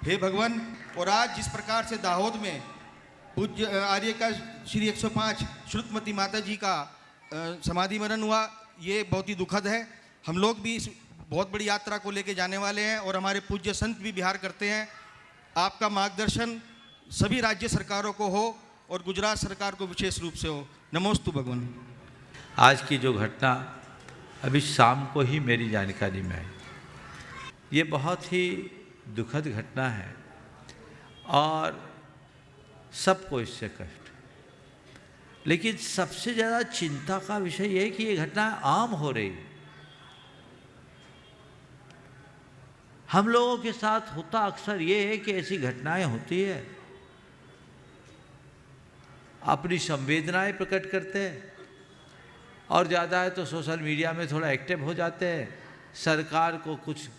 हे भगवान, और आज जिस प्रकार से दाहोद में पूज्य आर्य का श्री 105 श्रुतमती माता जी का समाधि मरण हुआ, ये बहुत ही दुखद है। हम लोग भी इस बहुत बड़ी यात्रा को लेके जाने वाले हैं और हमारे पूज्य संत भी बिहार करते हैं। आपका मार्गदर्शन सभी राज्य सरकारों को हो और गुजरात सरकार को विशेष रूप से हो। नमोस्तु भगवान। आज की जो घटना अभी शाम को ही मेरी जानकारी में आई, ये बहुत ही दुखद घटना है और सबको इससे कष्ट। लेकिन सबसे ज़्यादा चिंता का विषय यह है कि ये घटना आम हो रही है। हम लोगों के साथ होता अक्सर ये है कि ऐसी घटनाएं होती है, अपनी संवेदनाएं प्रकट करते हैं और ज़्यादा है तो सोशल मीडिया में थोड़ा एक्टिव हो जाते हैं, सरकार को कुछ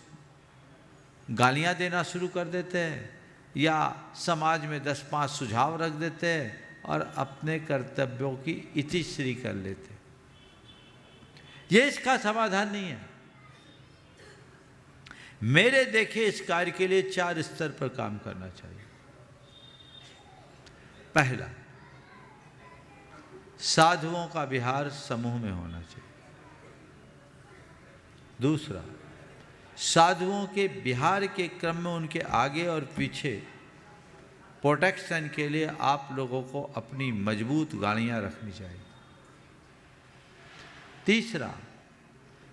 गालियां देना शुरू कर देते हैं या समाज में 10-5 सुझाव रख देते हैं और अपने कर्तव्यों की इतिश्री कर लेते हैं। ये इसका समाधान नहीं है। मेरे देखे इस कार्य के लिए 4 स्तर पर काम करना चाहिए। पहला, साधुओं का विहार समूह में होना चाहिए। दूसरा, साधुओं के विहार के क्रम में उनके आगे और पीछे प्रोटेक्शन के लिए आप लोगों को अपनी मजबूत गाड़ियां रखनी चाहिए। तीसरा,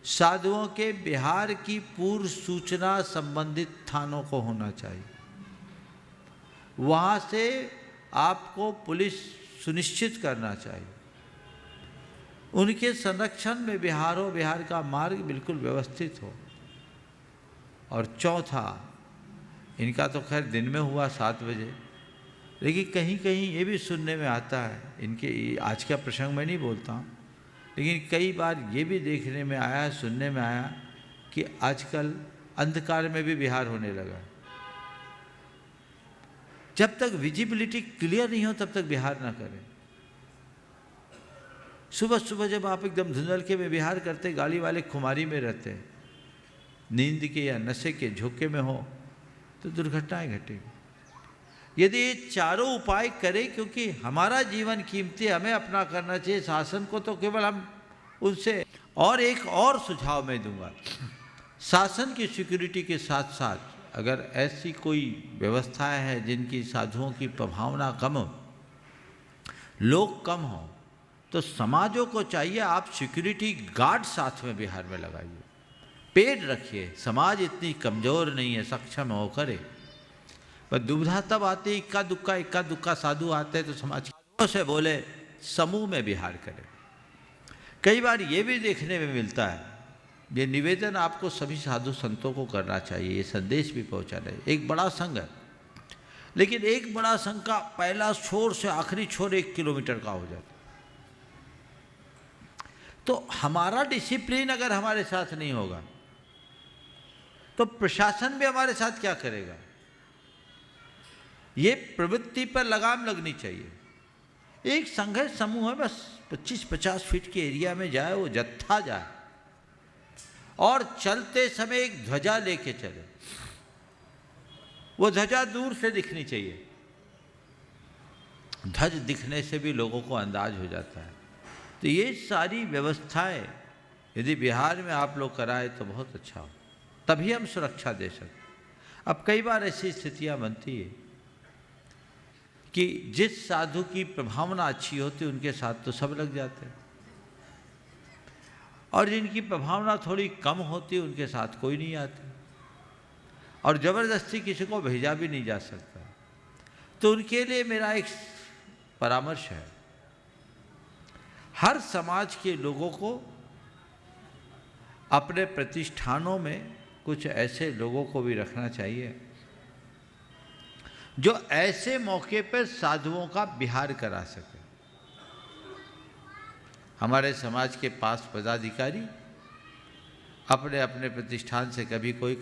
साधुओं के विहार की पूर्व सूचना संबंधित थानों को होना चाहिए। वहां से आपको पुलिस सुनिश्चित करना चाहिए, उनके संरक्षण में विहार का मार्ग बिल्कुल व्यवस्थित हो। और चौथा, इनका तो खैर दिन में हुआ 7 बजे, लेकिन कहीं कहीं ये भी सुनने में आता है, इनके आज का प्रसंग मैं नहीं बोलता हूँ, लेकिन कई बार ये भी देखने में आया, सुनने में आया कि आजकल अंधकार में भी विहार होने लगा। जब तक विजिबिलिटी क्लियर नहीं हो तब तक विहार ना करें। सुबह सुबह जब आप एकदम धुंधलके में विहार करते, गाड़ी वाले खुमारी में रहते हैं, नींद के या नशे के झोंके में हो तो दुर्घटनाएं घटेगी। यदि ये चारों उपाय करें, क्योंकि हमारा जीवन कीमती, हमें अपना करना चाहिए, शासन को तो केवल हम उनसे। और एक और सुझाव मैं दूंगा, शासन की सिक्योरिटी के साथ साथ अगर ऐसी कोई व्यवस्थाएं हैं जिनकी साधुओं की प्रभावना कम हो, लोग कम हो, तो समाजों को चाहिए आप सिक्योरिटी गार्ड साथ में बिहार में लगाइए, पेड रखिए। समाज इतनी कमज़ोर नहीं है, सक्षम हो करे। पर दुविधा तब आती, इक्का दुक्का साधु आते तो समाज से बोले समूह में विहार करें। कई बार ये भी देखने में मिलता है, ये निवेदन आपको सभी साधु संतों को करना चाहिए, ये संदेश भी पहुंचाना है। एक बड़ा संघ है, लेकिन एक बड़ा संघ का पहला छोर से आखिरी छोर 1 किलोमीटर का हो जाता है। तो हमारा डिसिप्लिन अगर हमारे साथ नहीं होगा तो प्रशासन भी हमारे साथ क्या करेगा। ये प्रवृत्ति पर लगाम लगनी चाहिए। एक संघ है, समूह है, बस 25-50 फीट के एरिया में जाए, वो जत्था जाए और चलते समय एक ध्वजा लेके चले। वो ध्वजा दूर से दिखनी चाहिए, ध्वज दिखने से भी लोगों को अंदाज हो जाता है। तो ये सारी व्यवस्थाएं यदि बिहार में आप लोग कराए तो बहुत अच्छा हो, तभी हम सुरक्षा दे सकते। अब कई बार ऐसी स्थितियां बनती है कि जिस साधु की प्रभावना अच्छी होती है उनके साथ तो सब लग जाते हैं, और जिनकी प्रभावना थोड़ी कम होती है उनके साथ कोई नहीं आते, और ज़बरदस्ती किसी को भेजा भी नहीं जा सकता। तो उनके लिए मेरा एक परामर्श है, हर समाज के लोगों को अपने प्रतिष्ठानों में कुछ ऐसे लोगों को भी रखना चाहिए जो ऐसे मौके पर साधुओं का विहार करा सके। हमारे समाज के पास पदाधिकारी अपने अपने प्रतिष्ठान से कभी कोई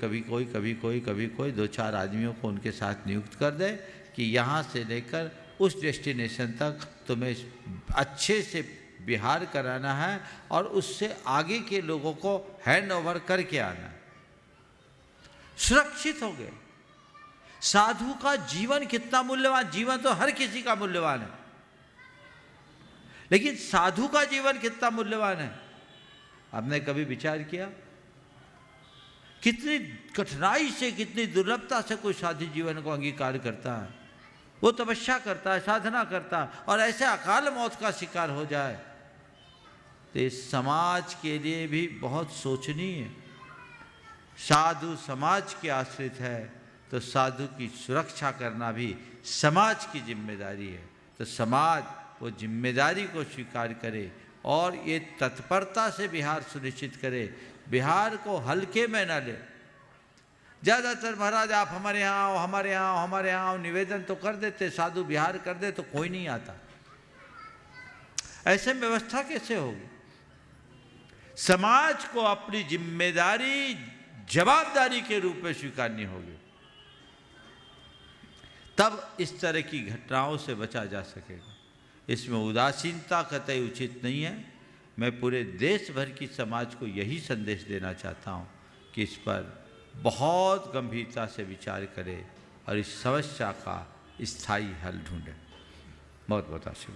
2-4 आदमियों को उनके साथ नियुक्त कर दे कि यहाँ से लेकर उस डेस्टिनेशन तक तुम्हें अच्छे से विहार कराना है और उससे आगे के लोगों को हैंड ओवर करके आना। सुरक्षित हो गए, साधु का जीवन कितना मूल्यवान, जीवन तो हर किसी का मूल्यवान है, लेकिन साधु का जीवन कितना मूल्यवान है? आपने कभी विचार किया? कितनी कठिनाई से, कितनी दुर्लभता से कोई साधु जीवन को अंगीकार करता है। वो तपस्या करता है, साधना करता है, और ऐसे अकाल मौत का शिकार हो जाए तो इस समाज के लिए भी बहुत सोचनीय है। साधु समाज के आश्रित है तो साधु की सुरक्षा करना भी समाज की जिम्मेदारी है। तो समाज वो जिम्मेदारी को स्वीकार करे और ये तत्परता से बिहार सुनिश्चित करे, बिहार को हल्के में न ले। ज़्यादातर महाराज आप हमारे यहाँ आओ, हमारे यहाँ आओ, हमारे यहाँ आओ, निवेदन तो कर देते, साधु बिहार कर दे तो कोई नहीं आता। ऐसे में व्यवस्था कैसे होगी? समाज को अपनी जिम्मेदारी जवाबदारी के रूप में स्वीकारनी होगी, तब इस तरह की घटनाओं से बचा जा सकेगा। इसमें उदासीनता कतई उचित नहीं है। मैं पूरे देश भर की समाज को यही संदेश देना चाहता हूँ कि इस पर बहुत गंभीरता से विचार करें और इस समस्या का स्थायी हल ढूंढें। बहुत बहुत आशीर्वाद।